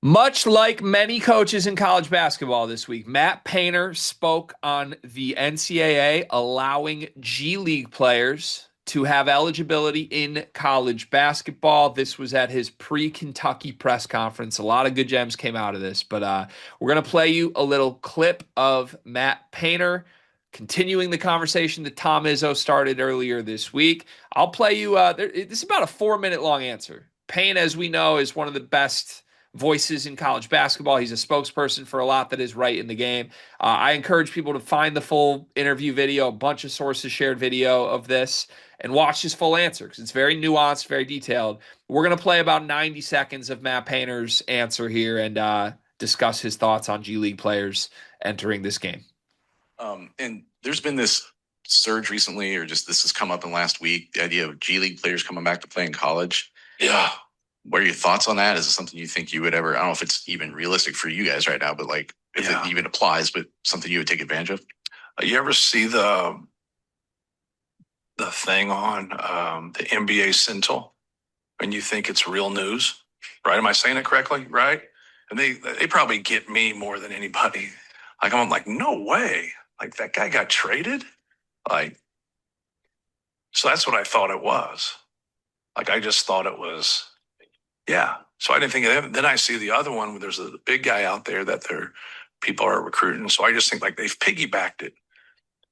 Much like many coaches in college basketball this week, Matt Painter spoke on the NCAA allowing G League players to have eligibility in college basketball. This was at his pre-Kentucky press conference. A lot of good gems came out of this, but we're going to play you a little clip of Matt Painter continuing the conversation that Tom Izzo started earlier this week. I'll play you, this is about a 4 minute long answer. Payne, as we know, is one of the best voices in college basketball. He's a spokesperson for a lot that is right in the game. I encourage people to find the full interview video, a bunch of sources shared video of this, and watch his full answer because it's very nuanced, very detailed. We're going to play about 90 seconds of Matt Painter's answer here and discuss his thoughts on G League players entering this game. And there's been this surge recently, or just this has come up in last week, the idea of G League players coming back to play in college. Yeah. What are your thoughts on that? Is it something you think you would ever, I don't know if it's even realistic for you guys right now, but like if it even applies, but something you would take advantage of? You ever see the thing on the NBA Sentinel and you think it's real news, right? Am I saying it correctly? Right? And they probably get me more than anybody. Like, I'm like, no way. Like, that guy got traded? Like, so that's what I thought it was. Like, I just thought it was, yeah. So I didn't think of that. Then I see the other one where there's a big guy out there that people are recruiting. So I just think like they've piggybacked it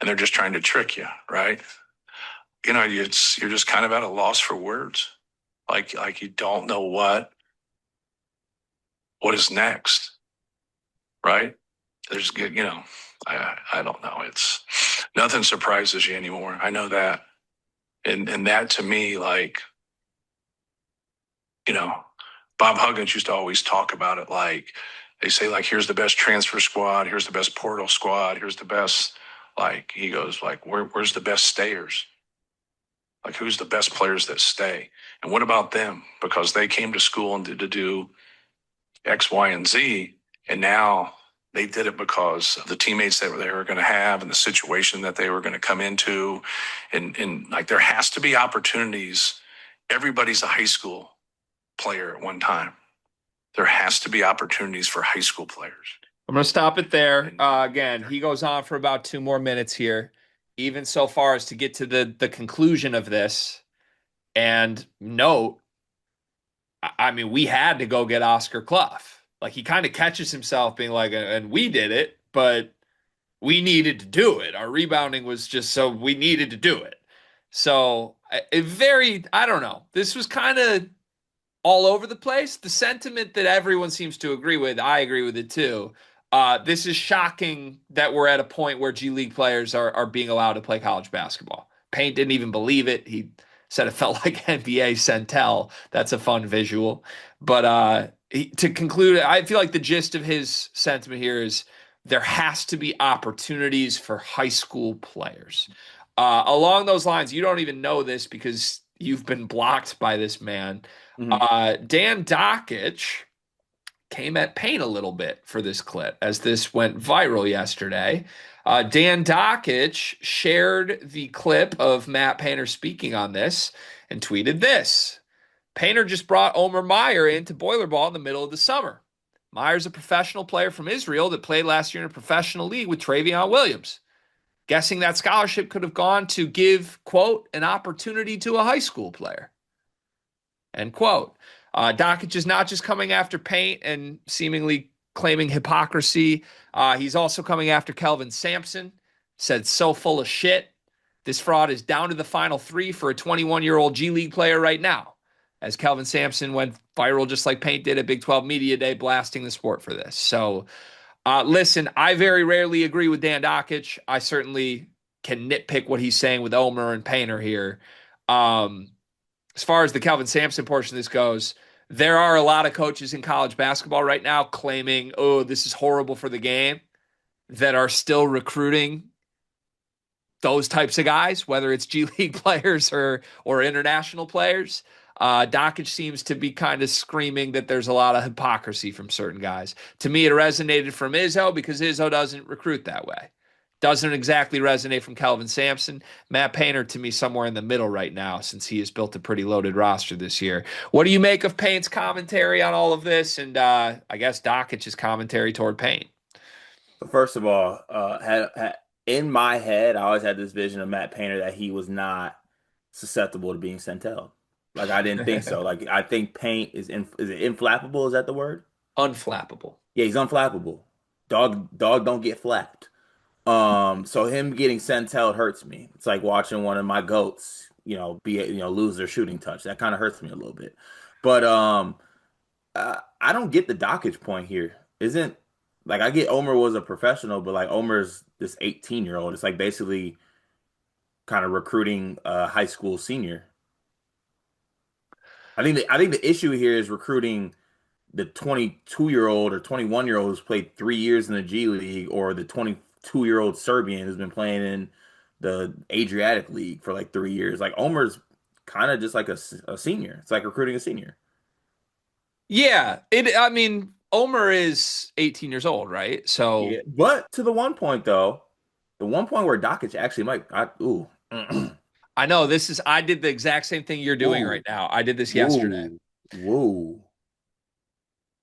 and they're just trying to trick you, right? You know, you're just kind of at a loss for words. Like you don't know what is next, right? There's good, you know, I don't know. It's nothing surprises you anymore. I know that. And that to me, like, you know, Bob Huggins used to always talk about it. Like they say, like, here's the best transfer squad. Here's the best portal squad. Here's the best, like, he goes like, where's the best stayers? Like, who's the best players that stay? And what about them? Because they came to school and did to do X, Y, and Z. And now they did it because of the teammates that they were going to have and the situation that they were going to come into. And like, there has to be opportunities. Everybody's a high school player at one time. There has to be opportunities for high school players. I'm going to stop it there. Again, he goes on for about 2 more minutes here, even so far as to get to the conclusion of this. And note, I mean, we had to go get Oscar Clough. Like, he kind of catches himself being like, and we did it, but we needed to do it. Our rebounding was just so we needed to do it. So, I don't know. This was kind of all over the place. The sentiment that everyone seems to agree with, I agree with it too. This is shocking that we're at a point where G League players are being allowed to play college basketball. Payne didn't even believe it. He said it felt like NBA Centel. That's a fun visual. But to conclude, I feel like the gist of his sentiment here is there has to be opportunities for high school players. Along those lines, you don't even know this because you've been blocked by this man. Dan Dockich came at Payne a little bit for this clip as this went viral yesterday. Dan Dockich shared the clip of Matt Painter speaking on this and tweeted this. Painter just brought Omer Meyer into Boiler Ball in the middle of the summer. Meyer's a professional player from Israel that played last year in a professional league with Travion Williams. Guessing that scholarship could have gone to give, quote, an opportunity to a high school player. End quote. Dockich is not just coming after Payne and seemingly claiming hypocrisy. He's also coming after Kelvin Sampson. Said so full of shit. This fraud is down to the final three for a 21-year-old G League player right now. As Kelvin Sampson went viral just like Payne did at Big 12 Media Day, blasting the sport for this. So, listen, I very rarely agree with Dan Dockich. I certainly can nitpick what he's saying with Omer and Painter here. As far as the Kelvin Sampson portion of this goes, there are a lot of coaches in college basketball right now claiming, oh, this is horrible for the game, that are still recruiting those types of guys, whether it's G League players or international players. Dockich seems to be kind of screaming that there's a lot of hypocrisy from certain guys. To me, it resonated from Izzo because Izzo doesn't recruit that way. Doesn't exactly resonate from Kelvin Sampson. Matt Painter to me somewhere in the middle right now, since he has built a pretty loaded roster this year. What do you make of Paint's commentary on all of this, and I guess Dokic's commentary toward Paint? So first of all, in my head, I always had this vision of Matt Painter that he was not susceptible to being sent out. Like I didn't think so. Like I think Paint is it inflappable? Is that the word? Unflappable. Yeah, he's unflappable. Dog don't get flapped. So him getting sent out hurts me. It's like watching one of my goats, lose their shooting touch. That kind of hurts me a little bit. But I don't get the Dockage point here. Isn't like I get Omer was a professional, but like Omer's this 18-year-old. It's like basically kind of recruiting a high school senior. I think the issue here is recruiting the 22-year-old or 21-year-old who's played 3 years in the G League, or the 22-year-old Serbian who's been playing in the Adriatic League for like 3 years. Like Omer's kind of just like a senior. It's like recruiting a senior. Yeah, I mean, Omer is 18 years old, right? So Yeah, but to the one point though, the one point where Dockage actually ooh, I know I did the exact same thing you're doing whoa, right now. I did this yesterday. whoa, whoa.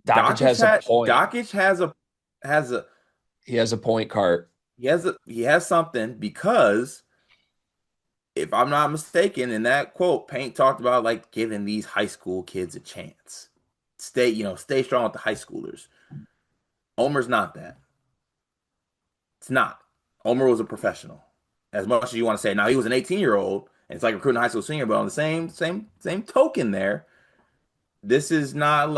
Dockage has a point. Dockage has a He has a point card. he has something, because if I'm not mistaken, in that quote, Paint talked about like giving these high school kids a chance. Stay strong with the high schoolers. Omer's not that. It's not. Omer was a professional. As much as you want to say, now he was an 18-year-old, and it's like recruiting a high school senior, but on the same token there, this is not,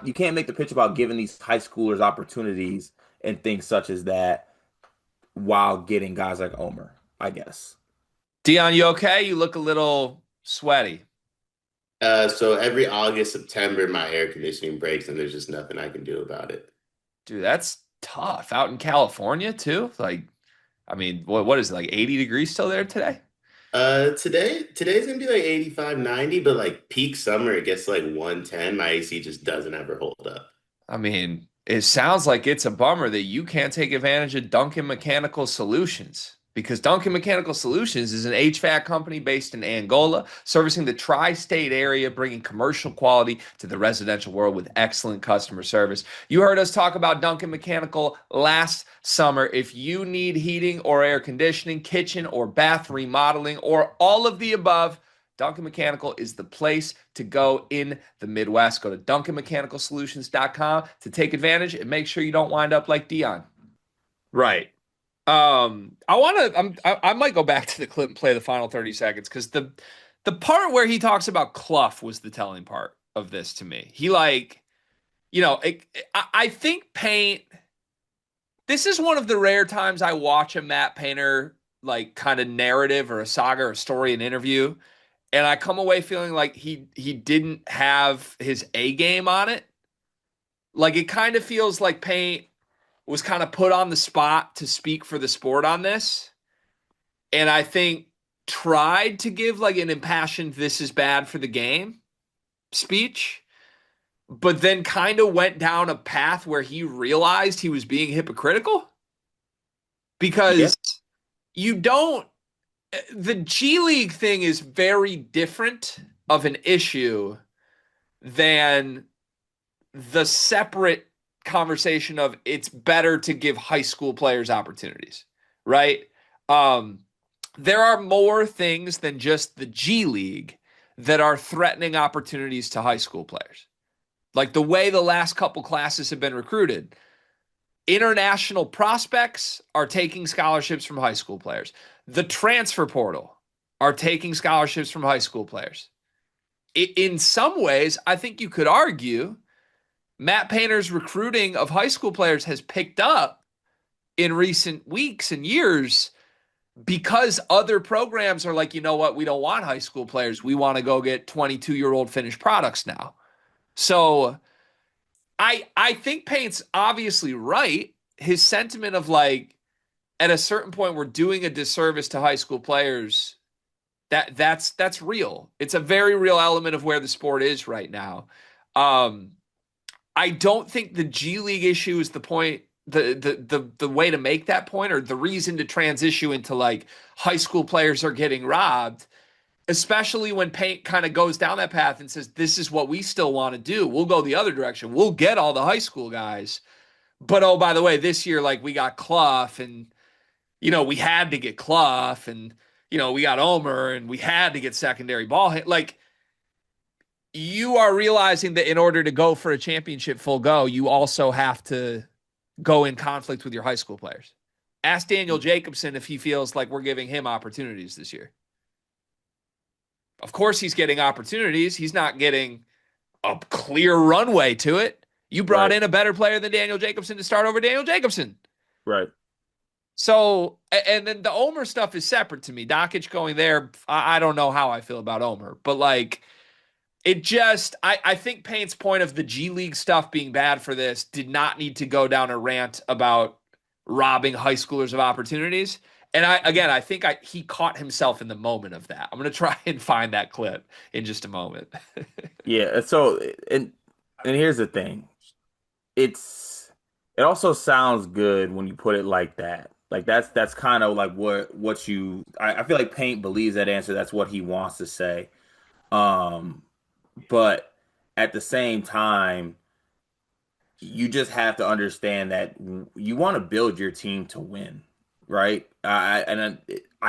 you can't make the pitch about giving these high schoolers opportunities and things such as that while getting guys like Omer, I guess. Dion, you okay? You look a little sweaty. So every August, September, my air conditioning breaks, and there's just nothing I can do about it. Dude, that's tough. Out in California too? Like, I mean, what is it, like 80 degrees still there today? Today's gonna be like 85, 90, but like peak summer, it gets to like 110. My AC just doesn't ever hold up. I mean, it sounds like it's a bummer that you can't take advantage of Duncan Mechanical Solutions, because Duncan Mechanical Solutions is an HVAC company based in Angola, servicing the tri-state area, bringing commercial quality to the residential world with excellent customer service. You heard us talk about Duncan Mechanical last summer. If you need heating or air conditioning, kitchen or bath remodeling, or all of the above, Duncan Mechanical is the place to go in the Midwest. Go to DuncanMechanicalSolutions.com to take advantage and make sure you don't wind up like Dion. Right. I might go back to the clip and play the final 30 seconds, because the part where he talks about Clough was the telling part of this to me. He I think Paint, this is one of the rare times I watch a Matt Painter like kind of narrative or a saga or a story, an interview, and I come away feeling like he didn't have his A game on it. Like it kind of feels like Paint was kind of put on the spot to speak for the sport on this. And I think tried to give like an impassioned, this is bad for the game speech, but then kind of went down a path where he realized he was being hypocritical, because you don't, the G League thing is very different of an issue than the separate conversation of it's better to give high school players opportunities, right? There are more things than just the G League that are threatening opportunities to high school players. Like the way the last couple classes have been recruited, international prospects are taking scholarships from high school players. The transfer portal are taking scholarships from high school players. In some ways, I think you could argue Matt Painter's recruiting of high school players has picked up in recent weeks and years, because other programs are like, you know what, we don't want high school players. We want to go get 22-year-old finished products now. So I think Paint's obviously right. His sentiment of like, at a certain point, we're doing a disservice to high school players. That's real. It's a very real element of where the sport is right now. I don't think the G League issue is the point the way to make that point, or the reason to transition into like high school players are getting robbed, especially when Paint kind of goes down that path and says, this is what we still want to do. We'll go the other direction. We'll get all the high school guys. But oh, by the way, this year, like we got Clough and, we had to get Clough and, we got Omer and we had to get secondary ball hit. Like you are realizing that in order to go for a championship full go, you also have to go in conflict with your high school players. Ask Daniel Jacobson if he feels like we're giving him opportunities this year. Of course, he's getting opportunities. He's not getting a clear runway to it. You brought in a better player than Daniel Jacobson to start over Daniel Jacobson. Right. So, and then the Omer stuff is separate to me. Dockage going there, I don't know how I feel about Omer, but like, it just, I think Paint's point of the G League stuff being bad for this did not need to go down a rant about robbing high schoolers of opportunities. And I think he caught himself in the moment of that. I'm going to try and find that clip in just a moment. Yeah. So, and here's the thing. It also sounds good when you put it like that. Like that's kind of like I feel like Paint believes that answer. That's what he wants to say. But at the same time, you just have to understand that you want to build your team to win, right? I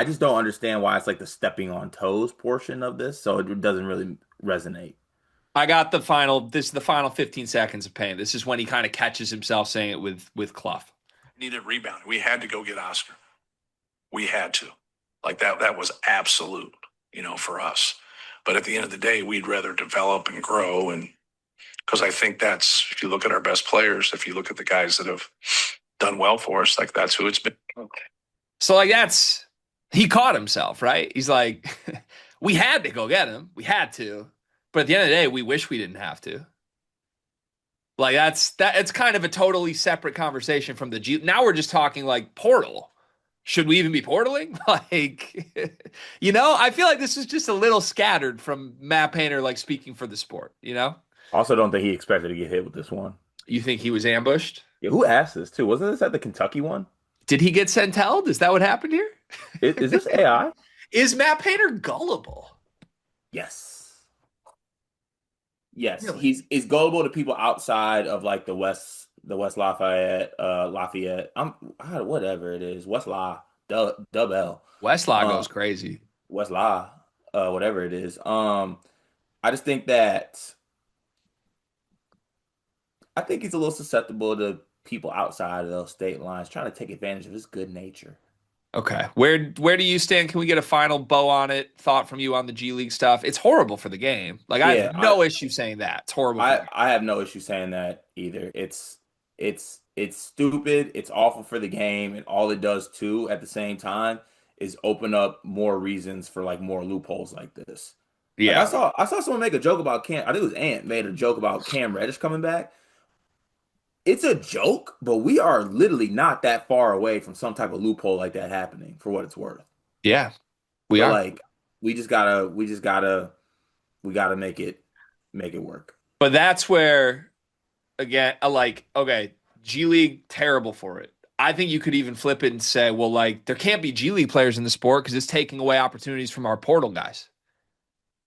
just don't understand why it's like the stepping on toes portion of this, so it doesn't really resonate. I got this is the final 15 seconds of Paint. This is when he kind of catches himself saying it with Clough. Needed rebounding. We had to go get Oscar. We had to. Like that was absolute, for us. But at the end of the day, we'd rather develop and grow. And because I think that's, if you look at our best players, if you look at the guys that have done well for us, like that's who it's been. So like he caught himself, right? He's like, we had to go get him. We had to. But at the end of the day, we wish we didn't have to. Like it's kind of a totally separate conversation from the G. Now we're just talking like portal. Should we even be portaling? Like, I feel like this is just a little scattered from Matt Painter, like speaking for the sport, Also, don't think he expected to get hit with this one. You think he was ambushed? Yeah, who asked this too? Wasn't this at the Kentucky one? Did he get sent-held? Is that what happened here? Is this AI? Is Matt Painter gullible? Yes. Yes, Really? he's gullible to people outside of like the West Lafayette, whatever it is, West La, Dub L, Westlaw uh, goes crazy. West La, whatever it is. I just think that I think he's a little susceptible to people outside of those state lines trying to take advantage of his good nature. Okay. Where do you stand? Can we get a final bow on it? Thought from you on the G League stuff? It's horrible for the game. Like I Yeah, have no issue saying that. It's horrible for the game. I have no issue saying that either. It's stupid. It's awful for the game, and all it does too at the same time is open up more reasons for like more loopholes like this. Like Yeah. I saw someone make a joke about Cam. I think it was Ant made a joke about Cam Reddish coming back. It's a joke, but we are literally not that far away from some type of loophole like that happening for what it's worth. Yeah. We So are. like we gotta make it work. But that's where again, like, okay, G League terrible for it. I think you could even flip it and say, well, like, there can't be G League players in the sport because it's taking away opportunities from our portal guys.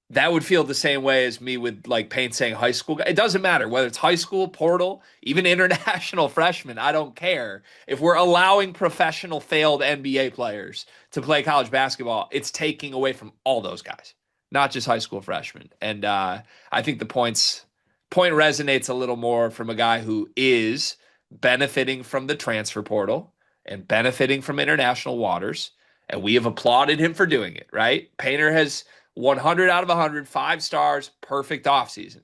That would feel the same way as me with like Paint saying high school. It doesn't matter whether it's high school, portal, even international freshmen. I don't care. If we're allowing professional failed NBA players to play college basketball, it's taking away from all those guys, not just high school freshmen. And I think the point resonates a little more from a guy who is benefiting from the transfer portal and benefiting from international waters. And we have applauded him for doing it, right? Painter has 100 out of 100, 5 stars, perfect offseason.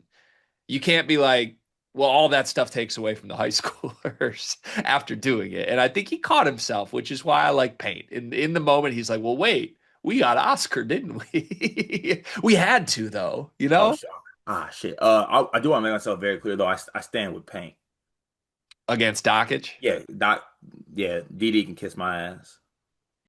You can't be like, well, all that stuff takes away from the high schoolers after doing it. And I think he caught himself, which is why I like Paint. In the moment, he's like, well, wait, we got Oscar, didn't we? We had to, though, Oh, shit. Shit. I do want to make myself very clear though. I stand with Paint. Against Dockage. Yeah, Doc. Yeah, DD can kiss my ass.